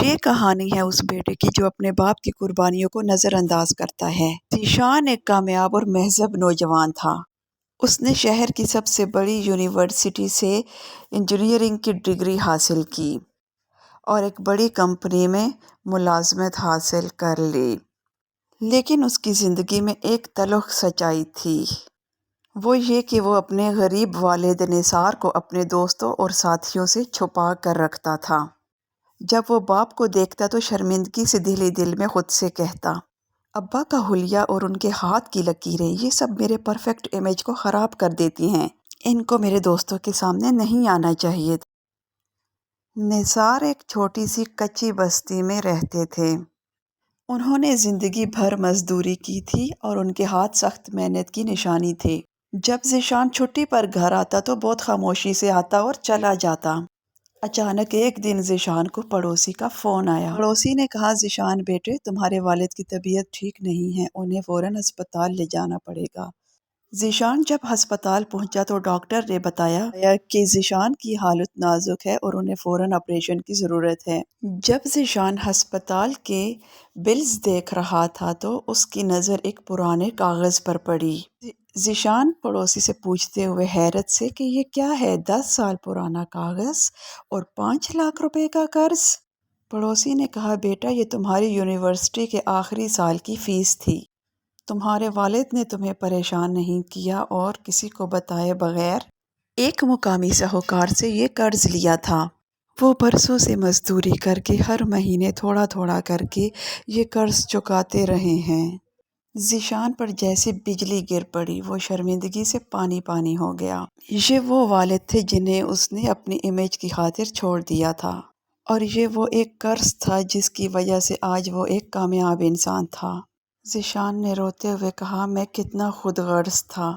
یہ کہانی ہے اس بیٹے کی جو اپنے باپ کی قربانیوں کو نظر انداز کرتا ہے۔ ذیشان ایک کامیاب اور مہذب نوجوان تھا۔ اس نے شہر کی سب سے بڑی یونیورسٹی سے انجینئرنگ کی ڈگری حاصل کی اور ایک بڑی کمپنی میں ملازمت حاصل کر لی۔ لیکن اس کی زندگی میں ایک تلخ سچائی تھی، وہ یہ کہ وہ اپنے غریب والد نثار کو اپنے دوستوں اور ساتھیوں سے چھپا کر رکھتا تھا۔ جب وہ باپ کو دیکھتا تو شرمندگی سے دل ہی دل میں خود سے کہتا، ابا کا حلیہ اور ان کے ہاتھ کی لکیریں یہ سب میرے پرفیکٹ امیج کو خراب کر دیتی ہیں، ان کو میرے دوستوں کے سامنے نہیں آنا چاہیے تھا۔ نثار ایک چھوٹی سی کچی بستی میں رہتے تھے۔ انہوں نے زندگی بھر مزدوری کی تھی اور ان کے ہاتھ سخت محنت کی نشانی تھے۔ جب ذیشان چھٹی پر گھر آتا تو بہت خاموشی سے آتا اور چلا جاتا۔ اچانک ایک دن ذیشان کو پڑوسی کا فون آیا۔ پڑوسی نے کہا، ذیشان بیٹے، تمہارے والد کی طبیعت ٹھیک نہیں ہے، انہیں فوراً ہسپتال لے جانا پڑے گا۔ ذیشان جب ہسپتال پہنچا تو ڈاکٹر نے بتایا کہ ذیشان کی حالت نازک ہے اور انہیں فوراً آپریشن کی ضرورت ہے۔ جب ذیشان ہسپتال کے بلز دیکھ رہا تھا تو اس کی نظر ایک پرانے کاغذ پر پڑی۔ ذیشان پڑوسی سے پوچھتے ہوئے حیرت سے کہ یہ کیا ہے؟ 10 سال پرانا کاغذ اور 5 لاکھ روپے کا قرض؟ پڑوسی نے کہا، بیٹا یہ تمہاری یونیورسٹی کے آخری سال کی فیس تھی۔ تمہارے والد نے تمہیں پریشان نہیں کیا اور کسی کو بتائے بغیر ایک مقامی ساہوکار سے یہ قرض لیا تھا۔ وہ برسوں سے مزدوری کر کے ہر مہینے تھوڑا تھوڑا کر کے یہ قرض چکاتے رہے ہیں۔ ذیشان پر جیسے بجلی گر پڑی، وہ شرمندگی سے پانی پانی ہو گیا۔ یہ وہ والد تھے جنہیں اس نے اپنی امیج کی خاطر چھوڑ دیا تھا، اور یہ وہ ایک قرض تھا جس کی وجہ سے آج وہ ایک کامیاب انسان تھا۔ ذیشان نے روتے ہوئے کہا، میں کتنا خود غرض تھا،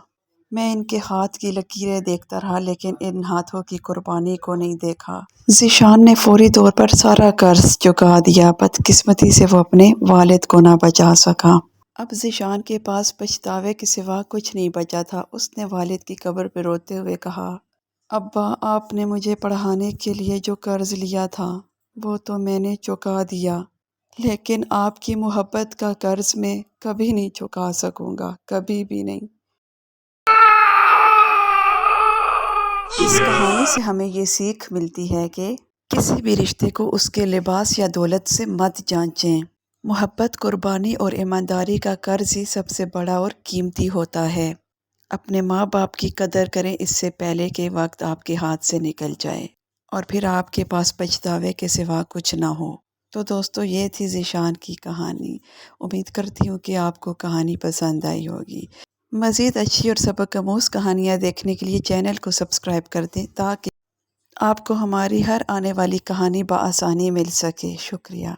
میں ان کے ہاتھ کی لکیریں دیکھتا رہا لیکن ان ہاتھوں کی قربانی کو نہیں دیکھا۔ ذیشان نے فوری طور پر سارا قرض چکا دیا۔ بدقسمتی سے وہ اپنے والد کو نہ بچا سکا۔ اب ذیشان کے پاس پچھتاوے کے سوا کچھ نہیں بچا تھا۔ اس نے والد کی قبر پہ روتے ہوئے کہا، ابا، آپ نے مجھے پڑھانے کے لیے جو قرض لیا تھا وہ تو میں نے چکا دیا، لیکن آپ کی محبت کا قرض میں کبھی نہیں چکا سکوں گا، کبھی بھی نہیں۔ اس کہانی سے ہمیں یہ سیکھ ملتی ہے کہ کسی بھی رشتے کو اس کے لباس یا دولت سے مت جانچیں۔ محبت، قربانی اور ایمانداری کا قرض ہی سب سے بڑا اور قیمتی ہوتا ہے۔ اپنے ماں باپ کی قدر کریں اس سے پہلے کہ وقت آپ کے ہاتھ سے نکل جائے اور پھر آپ کے پاس پچھتاوے کے سوا کچھ نہ ہو۔ تو دوستو، یہ تھی ذیشان کی کہانی۔ امید کرتی ہوں کہ آپ کو کہانی پسند آئی ہوگی۔ مزید اچھی اور سبق آموز کہانیاں دیکھنے کے لیے چینل کو سبسکرائب کر دیں تاکہ آپ کو ہماری ہر آنے والی کہانی بآسانی مل سکے۔ شکریہ۔